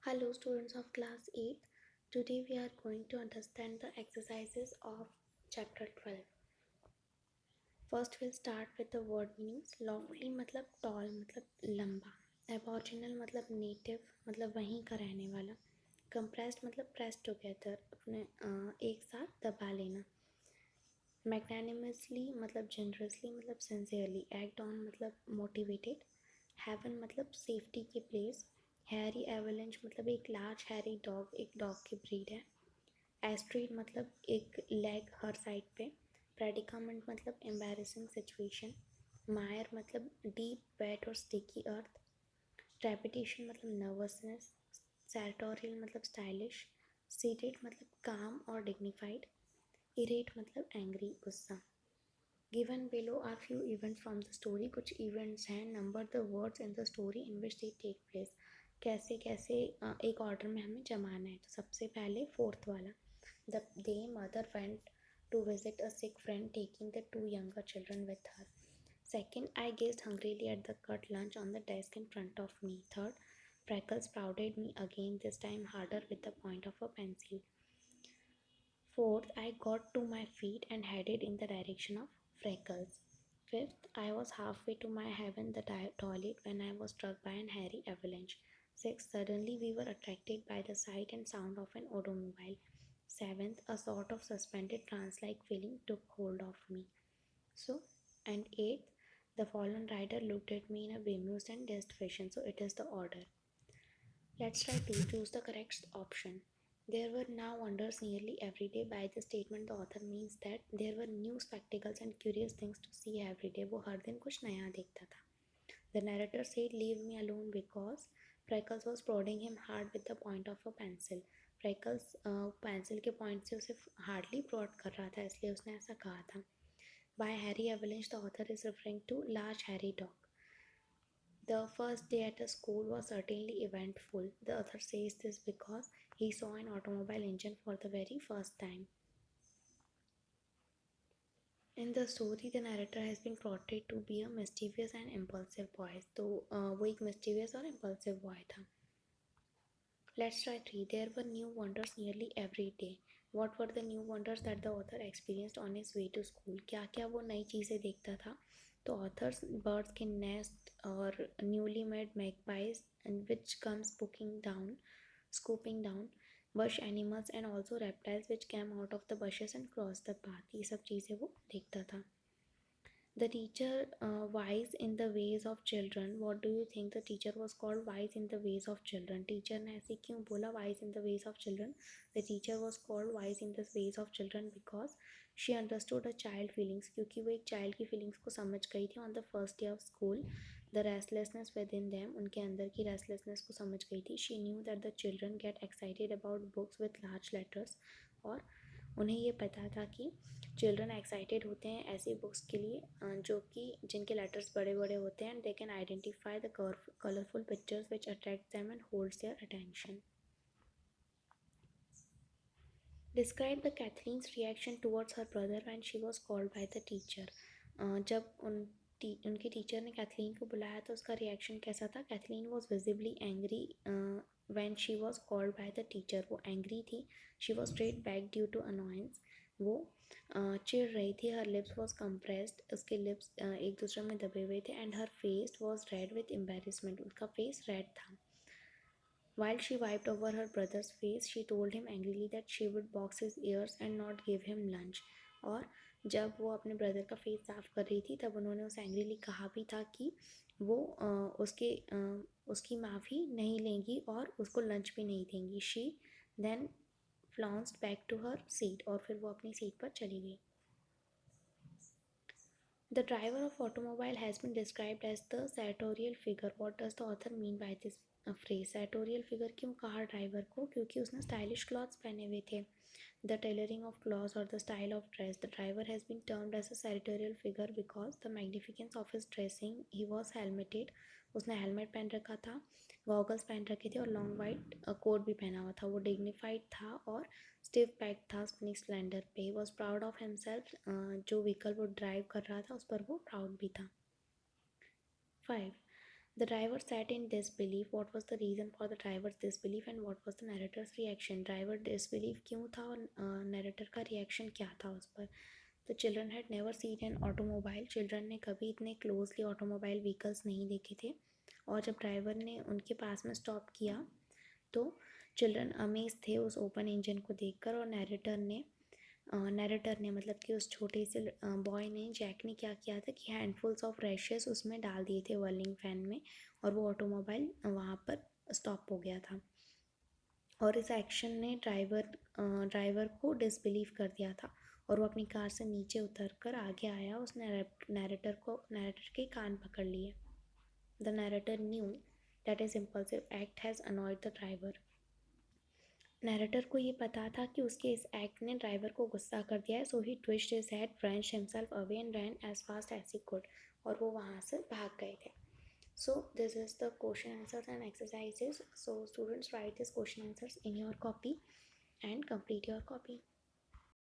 Hello, students of class 8. Today we are going to understand the exercises of chapter 12. First, we'll start with the word meanings. Lofty मतलब tall मतलब लंबा. Aboriginal मतलब native मतलब वहीं का रहने वाला. Compressed मतलब pressed together अपने एक साथ दबा लेना. Magnanimously मतलब generously मतलब sincerely. Act on मतलब motivated. Heaven मतलब safety की place. हैरी एवलेंच मतलब एक लार्ज हैरी डॉग, एक डॉग की ब्रीड है. एस्ट्रीड मतलब एक लेग हर साइड पे. प्रेडिकामेंट मतलब एम्बैरेसिंग सिचुएशन. मायर मतलब डीप वेट और स्टिकी अर्थ. ट्रेपिटेशन मतलब नर्वसनेस. सैटोरियल मतलब स्टाइलिश. सीटेड मतलब काम और डिग्निफाइड. इरेट मतलब एंग्री, गुस्सा. Given below are few events from the story. कुछ इवेंट्स हैं. Number the words in the story in which they take place. कैसे कैसे एक ऑर्डर में हमें जमाना है. तो सबसे पहले फोर्थ वाला. The they mother went to visit a sick friend taking the two younger children with her. Second, I gazed hungrily at the cut lunch on the desk in front of me. Third, Freckles prodded me again, this time harder with the point of a pencil. Fourth, I got to my feet and headed in the direction of Freckles. Fifth, I was halfway to my heaven, the toilet, when I was struck by an hairy avalanche. Sixth, suddenly we were attracted by the sight and sound of an automobile. Seventh, a sort of suspended trance-like feeling took hold of me. So, and eighth, the fallen rider looked at me in a bemused and dazed fashion. So, it is the order. Let's try to choose the correct option. There were now wonders nearly every day. By the statement, the author means that there were new spectacles and curious things to see every day. वो हर दिन कुछ नया देखता था. The narrator said, "Leave me alone," because Freckles was prodding him hard with the point of a pencil. Freckles pencil के point से उसे hardly prod कर रहा था, इसलिए उसने ऐसा कहा था. By Harry Avalanche, the author is referring to large hairy dog. The first day at the school was certainly eventful. The author says this because he saw an automobile engine for the very first time. In the story, the narrator has been portrayed to be a mischievous and impulsive boy. तो वो एक mischievous और impulsive boy था. Let's try 3. There were new wonders nearly every day. What were the new wonders that the author experienced on his way to school? क्या क्या वो नई चीज़ें देखता था. तो authors birds के nest और newly made magpies and which come scooping down bush animals and also reptiles which came out of the bushes and crossed the path. ये सब चीज़ें वो देखता था. The teacher wise in the ways of children. What do you think the teacher was called wise in the ways of children? Teacher ने ऐसे क्यों बोला wise in the ways of children? The teacher was called wise in the ways of children because she understood a child feelings. क्योंकि वो एक child की feelings को समझ गई थी. On the first day of school, the restlessness within them, उनके अंदर की restlessness को समझ गई थी. She knew that the children get excited about books with large letters. और उन्हें ये पता था कि चिल्ड्रन एक्साइटेड होते हैं ऐसी बुक्स के लिए जो कि जिनके लेटर्स बड़े बड़े होते हैं. They can identify the colourful pictures which attract them and holds their attention. Describe the Catherine's reaction towards her brother when she was called by the teacher. जब उनके टीचर ने कैथलीन को बुलाया तो उसका रिएक्शन कैसा था. Kathleen was visibly angry when she was called by the teacher. वो एंग्री थी. She was straight back due to annoyance. वो चिढ़ रही थी. Her lips was compressed. उसके लिप्स एक दूसरे में दबे हुए थे. And her face was red with embarrassment. उसका फेस रेड था. While she wiped over her brother's face, she told him angrily that she would box his ears and not give him lunch. और जब वो अपने brother का face साफ कर रही थी तब उन्होंने उसे एंग्रीली कहा भी था कि वो उसकी माफ़ी नहीं लेंगी और उसको लंच भी नहीं देंगी. She then flounced back to her seat. और फिर वो अपनी सीट पर चली गई. The driver of automobile has been described as the sartorial figure. What does the author mean by this phrase? Sartorial figure क्यों कहा ड्राइवर को? क्योंकि उसने स्टाइलिश क्लॉथ्स पहने हुए थे. The tailoring of clothes or the style of dress. The driver has been termed as a sartorial figure because the magnificence of his dressing. He was helmeted. उसने helmet पहन रखा था. गॉगल्स पहन रखे थे और लॉन्ग वाइट कोट भी पहना हुआ था. वो डिग्निफाइड था और स्टिफ पैक था अपनी स्प्लेंडर पे. Was proud of himself. जो व्हीकल वो ड्राइव कर रहा था उस पर वो प्राउड भी था. 5. The driver sat in disbelief. What was the reason for the driver's disbelief and what was the narrator's reaction? Driver disbelief क्यों था और narrator का reaction क्या था उस पर? The children had never seen an automobile. Children ने कभी इतने closely automobile vehicles नहीं देखे थे और जब ड्राइवर ने उनके पास में स्टॉप किया तो चिल्ड्रन अमेज थे उस ओपन इंजन को देखकर और नैरेटर ने मतलब कि उस छोटे से बॉय ने जैक ने क्या किया था कि हैंडफुल्स ऑफ रैशेस उसमें डाल दिए थे वर्लिंग फैन में और वो ऑटोमोबाइल वहाँ पर स्टॉप हो गया था और इस एक्शन ने ड्राइवर को डिसबिलीव कर दिया था और वो अपनी कार से नीचे उतर कर आगे आया उस नैरेटर के कान पकड़ लिए. The narrator knew that is impulsive act has annoyed the driver. Narrator को ये पता था कि उसके इस एक्ट ने ड्राइवर को गुस्सा कर दिया है, so he twist his head, wrenched himself away and ran as fast as he could. और वो वहाँ से भाग गए थे. So this is the question answers and exercises. So students write these question answers in your copy and complete your copy.